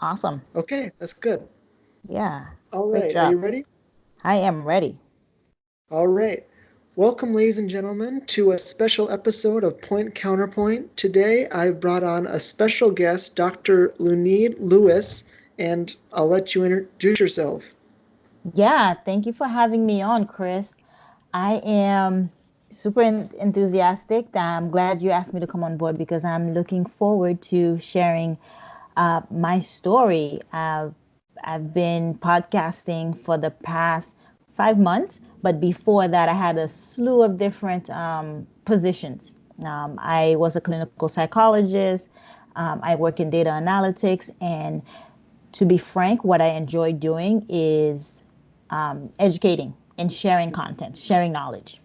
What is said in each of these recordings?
Awesome. Okay, that's good. Yeah. All Great right, are you job. ready? I am ready. All right. Welcome, ladies and gentlemen, to a special episode of Point Counterpoint. Today, I've brought on a special guest, Dr. Lunide Louis, and I'll let you introduce yourself. Yeah. Thank you for having me on, Chris. I am super enthusiastic. I'm glad you asked me to come on board because I'm looking forward to sharing my story. I've been podcasting for the past 5 months, but before that, I had a slew of different positions. I was a clinical psychologist. I work in data analytics, and to be frank, what I enjoy doing is educating and sharing content, sharing knowledge.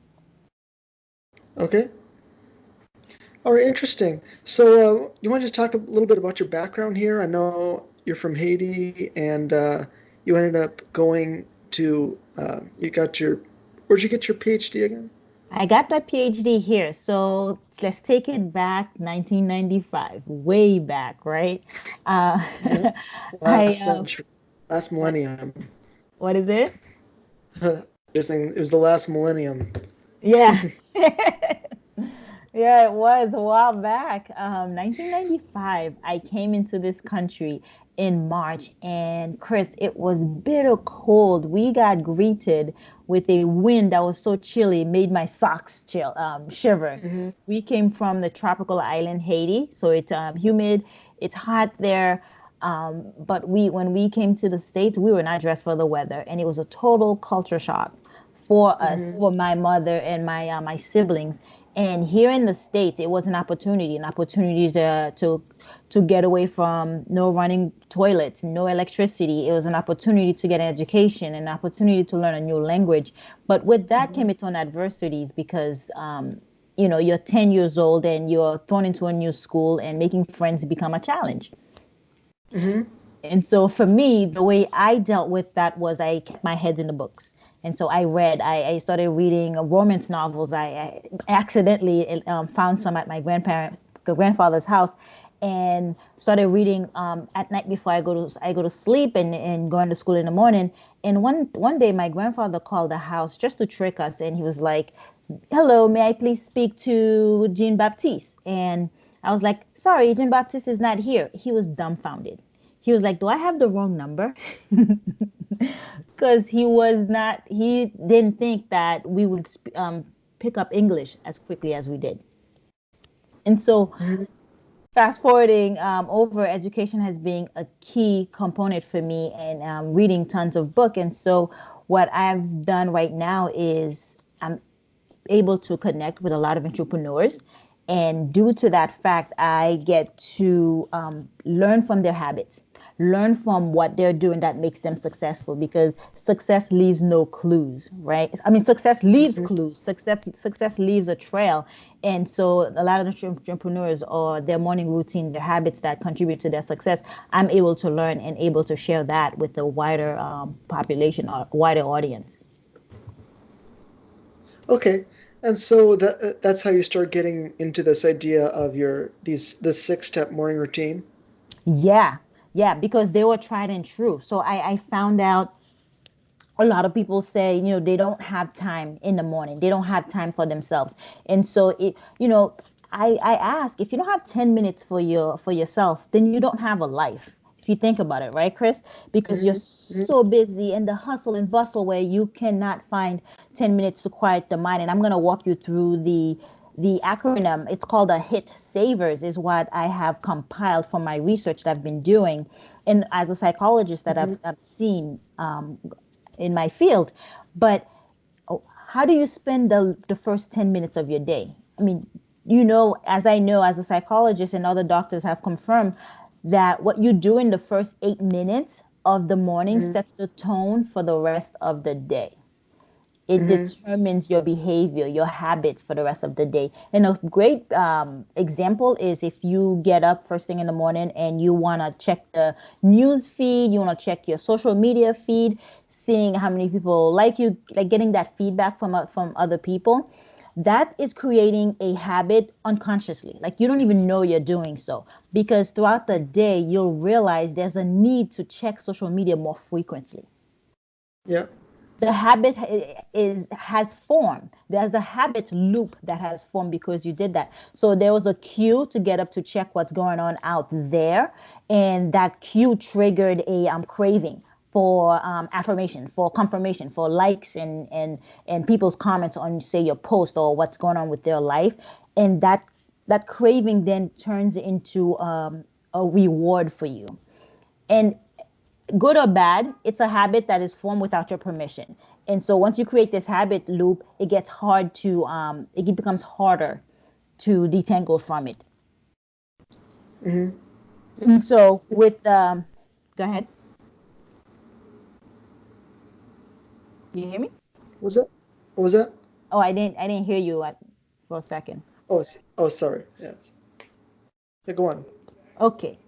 Okay. All right, interesting. So, you want to just talk a little bit about your background here? I know you're from Haiti, and you ended up going to, you got your, where'd you get your PhD again? I got my PhD here, so let's take it back 1995, way back, right? Uh, Yeah. I Last century, last millennium. what is it? Just saying, it was the last millennium. Yeah. Yeah, it was a while back. 1995, I came into this country in March, and Chris, it was bitter cold. We got greeted with a wind that was so chilly, it made my socks shiver. Hmm. We came from the tropical island Haiti, so it's humid, it's hot there. But when we came to the States, we were not dressed for the weather, and it was a total culture shock for us, Hmm. for my mother and my siblings. And here in the States, it was an opportunity to get away from no running toilets, no electricity. It was an opportunity to get an education, an opportunity to learn a new language. But with that Hmm. came its own adversities because you're 10 years old and you're thrown into a new school and making friends become a challenge. Hmm. And so for me, the way I dealt with that was I kept my head in the books. And so I started reading romance novels. I accidentally found some at my grandfather's house and started reading at night before I go to sleep and going to school in the morning. And one day my grandfather called the house just to trick us, and he was like, "Hello, may I please speak to Jean Baptiste?" And I was like, "Sorry, Jean Baptiste is not here." He was dumbfounded. He was like, "Do I have the wrong number?" Because he didn't think that we would pick up English as quickly as we did. And so, Hmm. fast forwarding over, education has been a key component for me, and reading tons of book. And so, what I've done right now is I'm able to connect with a lot of entrepreneurs. And due to that fact, I get to learn from their habits, learn from what they're doing that makes them successful because success leaves no clues, right? I mean, success leaves Hmm. clues, success leaves a trail. And so, a lot of entrepreneurs or their morning routine, their habits that contribute to their success, I'm able to learn and able to share that with a wider population or wider audience. Okay. And so that's how you start getting into this idea of this 6 step morning routine. Yeah, yeah, because they were tried and true. So I found out a lot of people say, they don't have time in the morning. They don't have time for themselves. And so I ask, if you don't have 10 minutes for yourself, then you don't have a life. If you think about it, right, Chris? Because you're Hmm. Hmm. so busy in the hustle and bustle where you cannot find 10 minutes to quiet the mind. And I'm going to walk you through the acronym. It's called a HIT savers, is what I have compiled from my research that I've been doing. And as a psychologist that Hmm. I've seen in my field. But how do you spend the first 10 minutes of your day? I mean, as I know, as a psychologist and other doctors have confirmed that what you do in the first 8 minutes of the morning Hmm. sets the tone for the rest of the day. It Hmm. determines your behavior, your habits for the rest of the day. And a great example is if you get up first thing in the morning and you want to check the news feed, you want to check your social media feed, seeing how many people like you, like getting that feedback from other people. That is creating a habit unconsciously. Like you don't even know you're doing so because throughout the day, you'll realize there's a need to check social media more frequently. Yeah. The habit is has formed. There's a habit loop that has formed because you did that. So there was a cue to get up to check what's going on out there, and that cue triggered a craving for affirmation, for confirmation, for likes and people's comments on, say, your post or what's going on with their life, and that craving then turns into a reward for you. And good or bad, it's a habit that is formed without your permission. And so once you create this habit loop, it gets hard to it becomes harder to detangle from it. Hmm. And so with go ahead. Do you hear me? Was that? What was that? Oh, I didn't hear you for a second. Oh, sorry. Yes. Yeah, go on. Okay.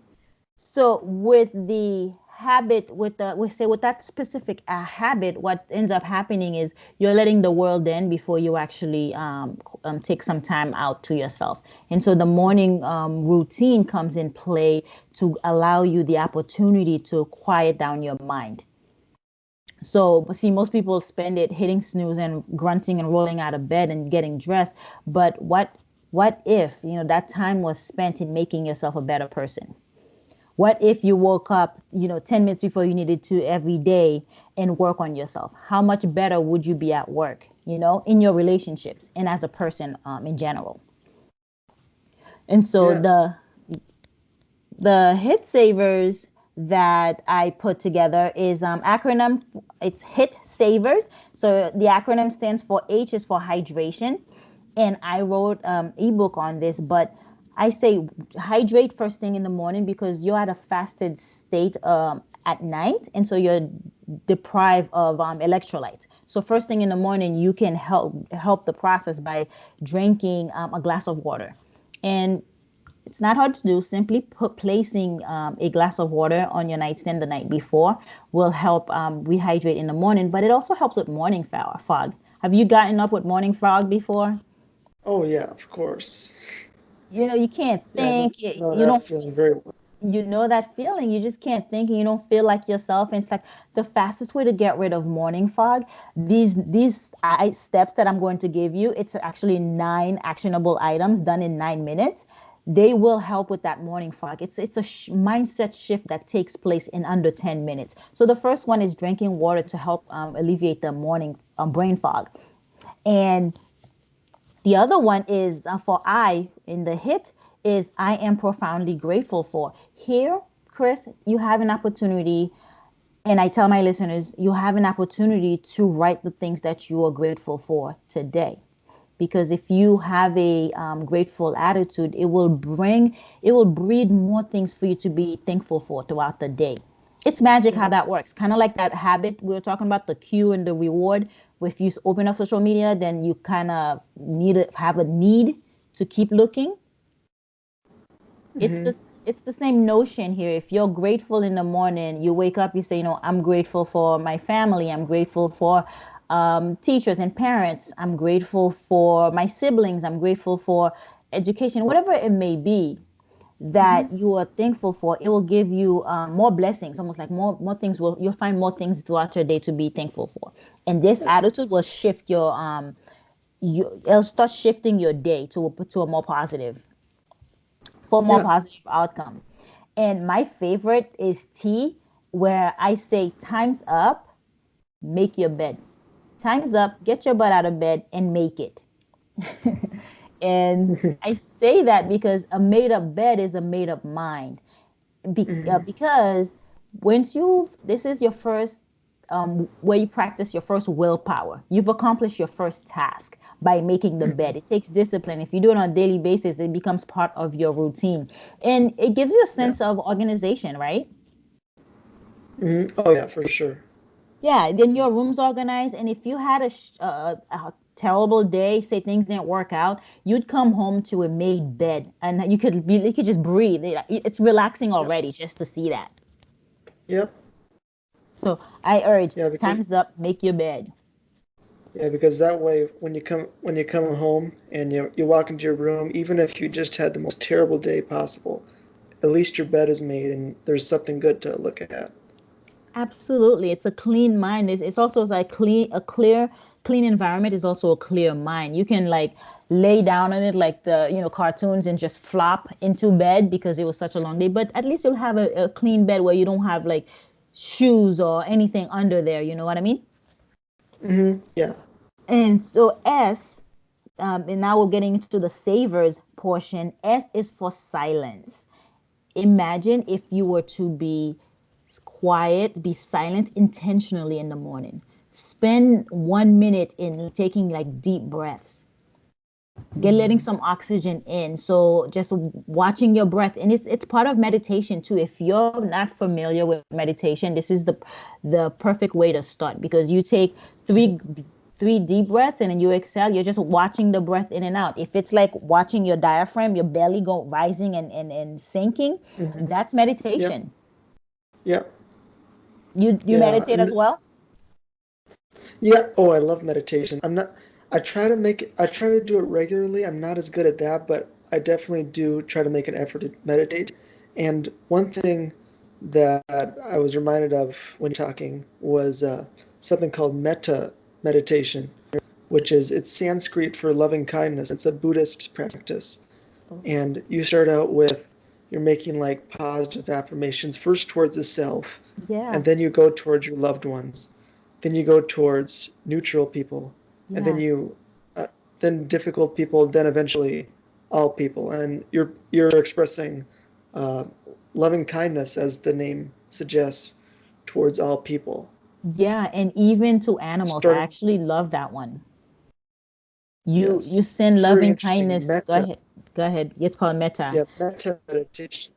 So with the habit, with the we say with that specific habit, what ends up happening is you're letting the world in before you actually take some time out to yourself. And so the morning routine comes in play to allow you the opportunity to quiet down your mind. So, but see, most people spend it hitting snooze and grunting and rolling out of bed and getting dressed. But what if, that time was spent in making yourself a better person? What if you woke up, 10 minutes before you needed to every day and work on yourself? How much better would you be at work, in your relationships and as a person in general? And so Yeah. the hit savers that I put together is acronym. It's hit savers. So the acronym stands for H is for hydration, and I wrote ebook on this. But I say hydrate first thing in the morning because you're at a fasted state at night, and so you're deprived of electrolytes. So first thing in the morning, you can help the process by drinking a glass of water. And it's not hard to do. Simply placing a glass of water on your nightstand the night before will help rehydrate in the morning, but it also helps with morning fog. Have you gotten up with morning fog before? Oh, yeah, of course. You can't Yeah, I know, think. know You that don't. feeling very well. You know that feeling. You just can't think, and you don't feel like yourself. And it's like the fastest way to get rid of morning fog. These steps that I'm going to give you. It's actually 9 actionable items done in 9 minutes. They will help with that morning fog. It's a mindset shift that takes place in under 10 minutes. So the first one is drinking water to help alleviate the morning brain fog. And the other one is for I in the hit is I am profoundly grateful for. Here, Chris, you have an opportunity, and I tell my listeners, you have an opportunity to write the things that you are grateful for today. Because if you have a grateful attitude, it will breed more things for you to be thankful for throughout the day. It's magic how Hmm. that works. Kind of like that habit we were talking about, the cue and the reward. If you open up social media, then you kind of have a need to keep looking. It's Hmm. the it's the same notion here. If you're grateful in the morning, you wake up, you say, I'm grateful for my family. I'm grateful for teachers and parents. I'm grateful for my siblings. I'm grateful for education, whatever it may be Hmm. that you are thankful for. It will give you more blessings, almost like more things you'll find more things throughout your day to be thankful for. And this Yeah. attitude will shift it'll start shifting your day to a more positive for more Yeah. positive outcome. And my favorite is T, where I say, time's up, make your bed. Time's up, get your butt out of bed and make it. And I say that because a made up bed is a made up mind. Hmm. Because this is your first where you practice your first willpower. You've accomplished your first task by making the bed. It takes discipline. If you do it on a daily basis, it becomes part of your routine. And it gives you a Yeah. sense of organization, right? Hmm. Oh, yeah, for sure. Yeah, then your room's organized. And if you had a terrible day, say things didn't work out, you'd come home to a made bed and you could just breathe. It's relaxing Yep. already just to see that. Yep. So I urge, Yeah, because time's up, make your bed. Yeah, because that way, when you come home and you walk into your room, even if you just had the most terrible day possible, at least your bed is made and there's something good to look at. Absolutely. It's a clean mind. It's also like clean environment is also a clear mind. You can like lay down on it like the cartoons and just flop into bed because it was such a long day. But at least you'll have a clean bed where you don't have like shoes or anything under there. You know what I mean? Yeah. And so and now we're getting into the savers portion. S is for silence. Imagine if you were to be quiet, be silent intentionally in the morning. Spend 1 minute in taking like deep breaths, get letting Hmm. some oxygen in. So just watching your breath, and it's part of meditation too. If you're not familiar with meditation, this is the perfect way to start because you take three three deep breaths and then you exhale. You're just watching the breath in and out. If it's like watching your diaphragm, your belly go rising and sinking, Hmm. that's Yeah. meditation. Yeah. You Yeah. meditate as well? Yeah. Oh, I love meditation. I try to I try to do it regularly. I'm not as good at that, but I definitely do try to make an effort to meditate. And one thing that I was reminded of when you're talking was something called metta meditation, which is it's Sanskrit for loving kindness. It's a Buddhist practice. Oh, And you start out with you're making like positive affirmations first towards the self, yeah, and then you go towards your loved ones, then you go towards neutral people, and yeah. uh, then difficult people, then eventually all people, and you're expressing uh, loving kindness as the name suggests towards all people. Yeah, and even to animals. I Starting, actually love that one. You yes, send it's very loving interesting. kindness. Go Metta, ahead. Go ahead. It's called metta. yeah, metta meditation.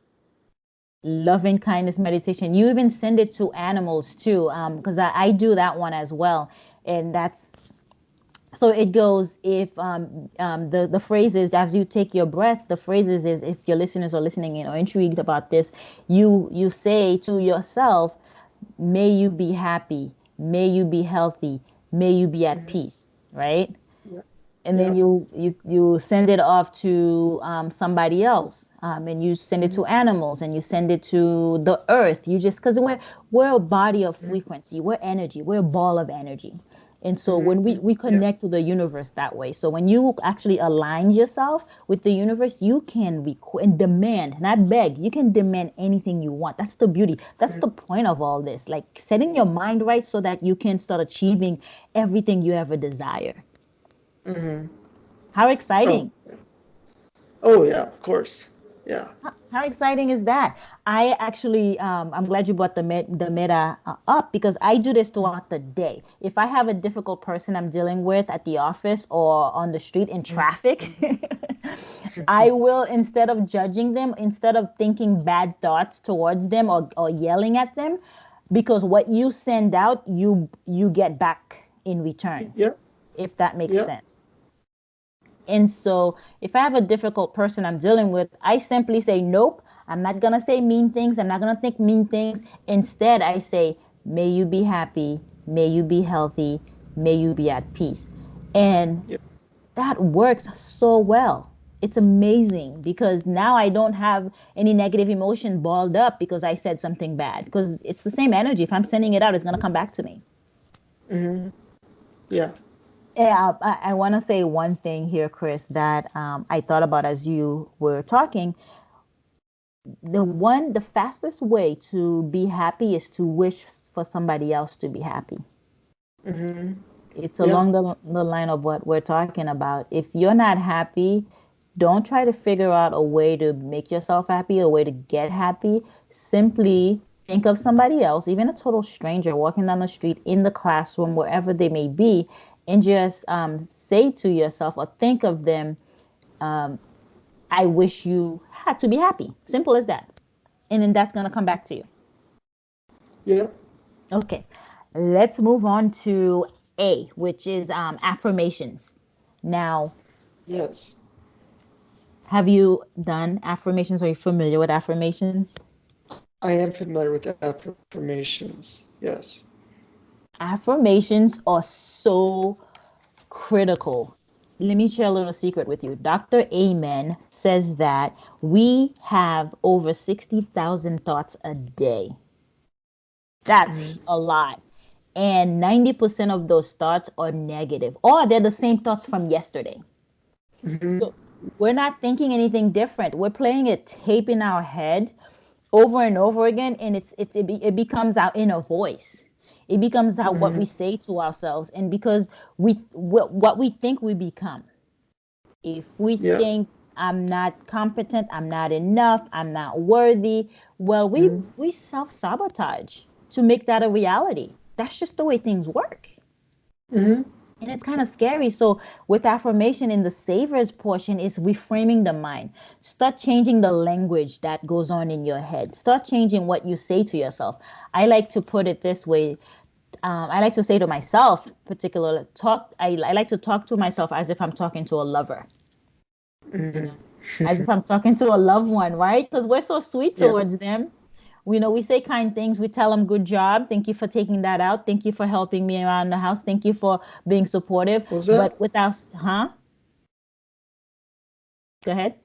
Loving kindness meditation. You even send it to animals too. Because I do that one as well. And that's so it goes if the phrase is as you take your breath, the phrases is if your listeners are listening in or intrigued about this, you say to yourself, may you be happy, may you be healthy, may you be at Hmm. peace, right? Yeah, And then yeah. you send it off to somebody else, and you send it Hmm. to animals, and you send it to the earth. You just because we're a body of frequency, we're energy, we're a ball of energy. And so when Hmm. we Yeah. connect to the universe that way, so when you actually align yourself with the universe, you can and demand, not beg. You can demand anything you want. That's the beauty. That's the point of all this. Like setting your mind right so that you can start achieving everything you ever desire. Hmm. How Oh, exciting! oh yeah, of course. Yeah. How exciting is that? I actually, I'm glad you brought the meta up because I do this throughout the day. If I have a difficult person I'm dealing with at the office or on the street in traffic, I will, instead of judging them, instead of thinking bad thoughts towards them or yelling at them, because what you send out, you get back in return, Yeah. if that makes Yeah. sense. And so if I have a difficult person I'm dealing with, I simply say, nope, I'm not going to say mean things. I'm not going to think mean things. Instead, I say, may you be happy. May you be healthy. May you be at peace. And Yeah. that works so well. It's amazing because now I don't have any negative emotion balled up because I said something bad because it's the same energy. If I'm sending it out, it's going to come back to me. Hmm. Yeah. Yeah, I want to say one thing here, Chris, that I thought about as you were talking. The fastest way to be happy is to wish for somebody else to be happy. Hmm. It's Yeah. along the line of what we're talking about. If you're not happy, don't try to figure out a way to make yourself happy, a way to get happy. Simply think of somebody else, even a total stranger walking down the street, in the classroom, wherever they may be, and just say to yourself or think of them, um, I wish you had to be happy. Simple as that. And then that's going to come back to you. Yeah. Okay, let's move on to A, which is affirmations. Now, Yes. have you done affirmations? Are you familiar with affirmations? I am familiar with affirmations. Yes. Affirmations are so critical. Let me share a little secret with you. Dr. Amen says that we have over 60,000 thoughts a day. Mm-hmm. That's a lot. And 90% of those thoughts are negative, or they're the same thoughts from yesterday. Mm-hmm. So we're not thinking anything different. We're playing a tape in our head over and over again, and it becomes our inner voice. It becomes how what Mm-hmm. we say to ourselves, and because what we think we become. If we Yeah. think I'm not competent, I'm not enough, I'm not worthy, well, Mm-hmm. we self-sabotage to make that a reality. That's just the way things work. Mm-hmm. And it's kind of scary. So, with affirmation in the savers portion, is reframing the mind. Start changing the language that goes on in your head. Start changing what you say to yourself. I like to put it this way. I like to say to myself, particularly, I like to talk to myself as if I'm talking to a lover, you know, as if I'm talking to a loved one, right? Because we're so sweet Yeah. towards them. We say kind things. We tell them, good job. Thank you for taking that out. Thank you for helping me around the house. Thank you for being supportive. What was that? But without, huh? Go ahead.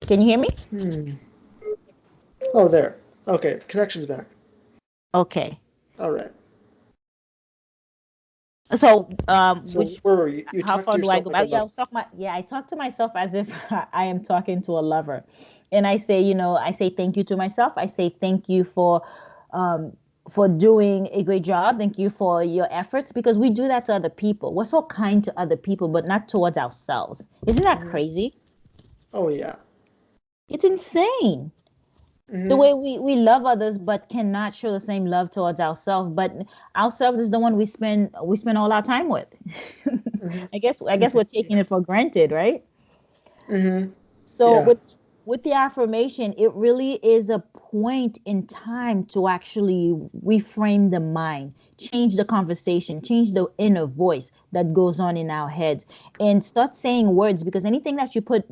Can you hear me? Hmm. Oh, there. Okay, the connection's back. Okay. All right. So, So which, where were you? You how talk far to do I yourself go like a back? Yeah, love. I talk to myself as if I am talking to a lover. And I say, I say thank you to myself. I say thank you um, for doing a great job. Thank you for your efforts, because we do that to other people. We're so kind to other people, but not towards ourselves. Isn't that Mm-hmm. crazy? Oh yeah. It's insane. The Mm-hmm. way we love others but cannot show the same love towards ourselves, but ourselves is the one we spend all our time with. I guess we're taking it for granted, right? Mm-hmm. So Yeah. with the affirmation, it really is a point in time to actually reframe the mind, change the conversation, change the inner voice that goes on in our heads, and start saying words, because anything that you put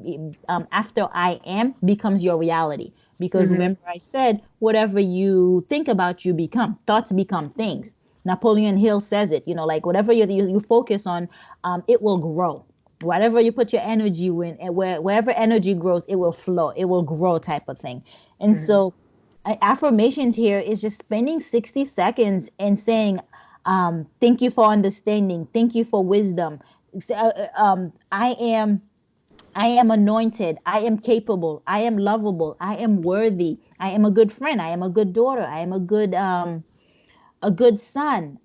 after I am becomes your reality. Because Mm-hmm. remember, I said, whatever you think about, you become. Thoughts become things. Napoleon Hill says it, like whatever you focus on, it will grow. Whatever you put your energy in, and wherever energy grows, it will flow, it will grow, type of thing. And Mm-hmm. so, affirmations here is just spending 60 seconds and saying, thank you for understanding, thank you for wisdom. I am anointed, I am capable, I am lovable, I am worthy, I am a good friend, I am a good daughter, I am a good son.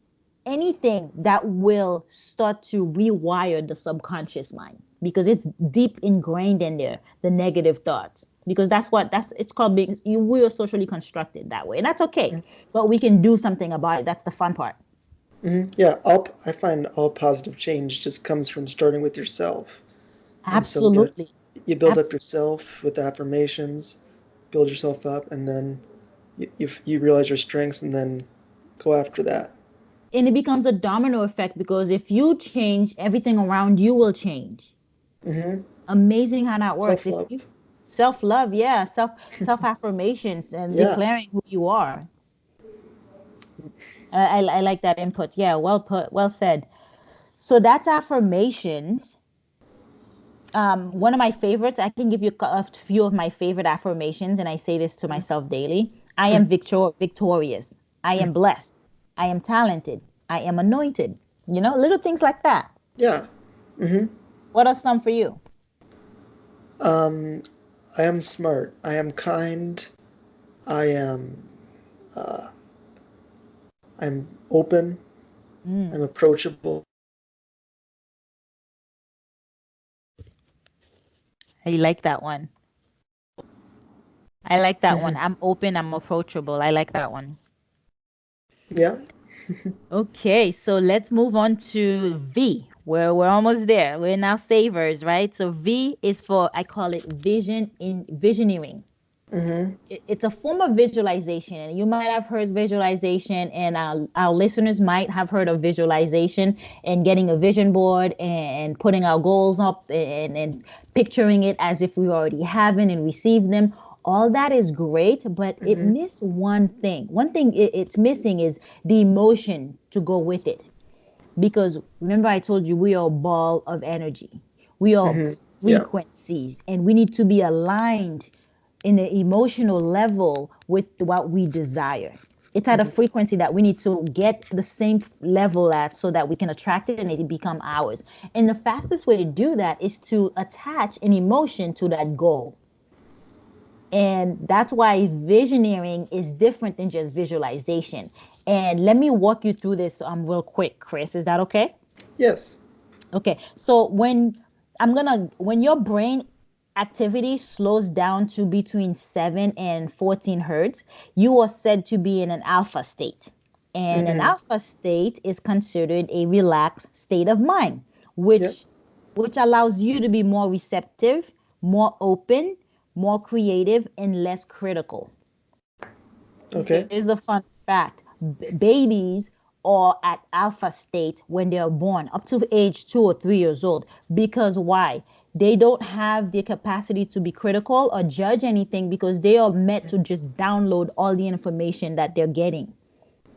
Anything that will start to rewire the subconscious mind, because it's deep ingrained in there, the negative thoughts, because that's it's called being we are socially constructed that way, and that's okay, but we can do something about it. That's the fun part. Mm-hmm. Yeah. I find all positive change just comes from starting with yourself. And so Absolutely. you build up Abs- yourself with affirmations, build yourself up, and then you realize your strengths, and then go after that. and it becomes a domino effect, because if you change, everything around you will change. Mm-hmm. Amazing how that works. Self If love. you self-love, yeah, self affirmations and Yeah. declaring who you are. I like that input. Yeah, well put, well said. So that's affirmations. One of my favorites, I can give you a few of my favorite affirmations, and I say this to myself daily. I am victorious. I am blessed. I am talented. I am anointed. Little things like that. Yeah. Mm-hmm. What are some for you? Um, I am smart. I am kind. I am. Uh, I'm open. Mm, I'm approachable. I like that one. I like that one. I'm open. I'm approachable. I like that one. Yeah. Okay, so let's move on to V. We're almost there. We're now savers, right? So V is for, I call it visioneering. Mm-hmm. It's a form of visualization, and you might have heard visualization, and our listeners might have heard of visualization, and getting a vision board and putting our goals up, and picturing it as if we already have it and receive them. All that is great, but it Mm-hmm. missed one thing. One thing it's missing is the emotion to go with it. Because remember, I told you we are a ball of energy, we are Mm-hmm. Yeah. frequencies, and we need to be aligned in the emotional level with what we desire. It's at a Mm-hmm. frequency that we need to get the same level at so that we can attract it and it become ours. And the fastest way to do that is to attach an emotion to that goal. And that's why visioneering is different than just visualization. And let me walk you through this real quick, Chris. Is that okay? Yes. Okay. So when your brain activity slows down to between 7 and 14 hertz, you are said to be in an alpha state. And an Mm-hmm. alpha state is considered a relaxed state of mind, Yep. which allows you to be more receptive, more open, more creative, and less critical. Okay. Here's a fun fact. Babies are at alpha state when they are born, up to age 2 or 3 years old. Because why? They don't have the capacity to be critical or judge anything because they are meant to just download all the information that they're getting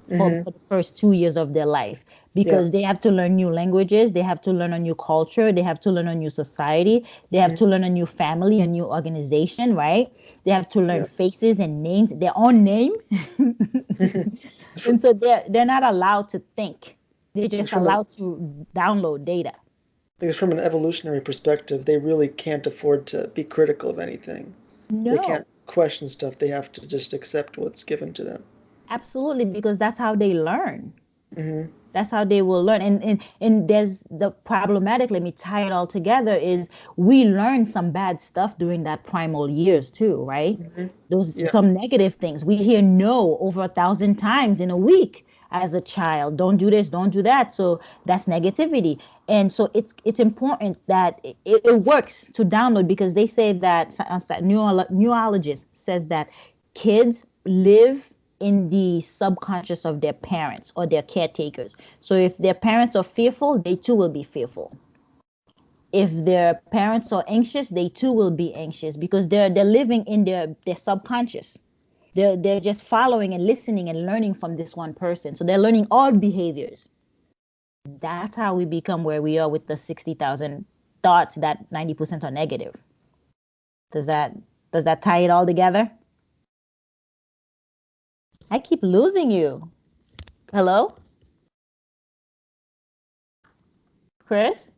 Mm-hmm. for the first 2 years of their life, Yeah. because they have to learn new languages, they have to learn a new culture, they have to learn a new society, they have Mm-hmm. to learn a new family, a new organization, right? They have to learn Yeah. faces and names, their own name. Fr- And so they're not allowed to think. They're Because just from an allowed to download data. because from an evolutionary perspective, they really can't afford to be critical of anything. They No. can't question stuff. They have to just accept what's given to them. Absolutely, because that's how they learn. Mm-hmm. That's how they will learn. And there's the problematic, let me tie it all together, is we learn some bad stuff during that primal years too, right? Mm-hmm. Those Yeah. some negative things. We hear no over 1,000 times in a week as a child. Don't do this, don't do that. So that's negativity. And so it's important that it works to download, because they say that neurologist says that kids live in the subconscious of their parents or their caretakers. So if their parents are fearful, they too will be fearful. If their parents are anxious, they too will be anxious, because they're living in their subconscious. They're just following and listening and learning from this one person. So they're learning all behaviors. That's how we become where we are with the 60,000 thoughts that 90% are negative. Does that does that tie it all together? I keep losing you. Hello, Chris?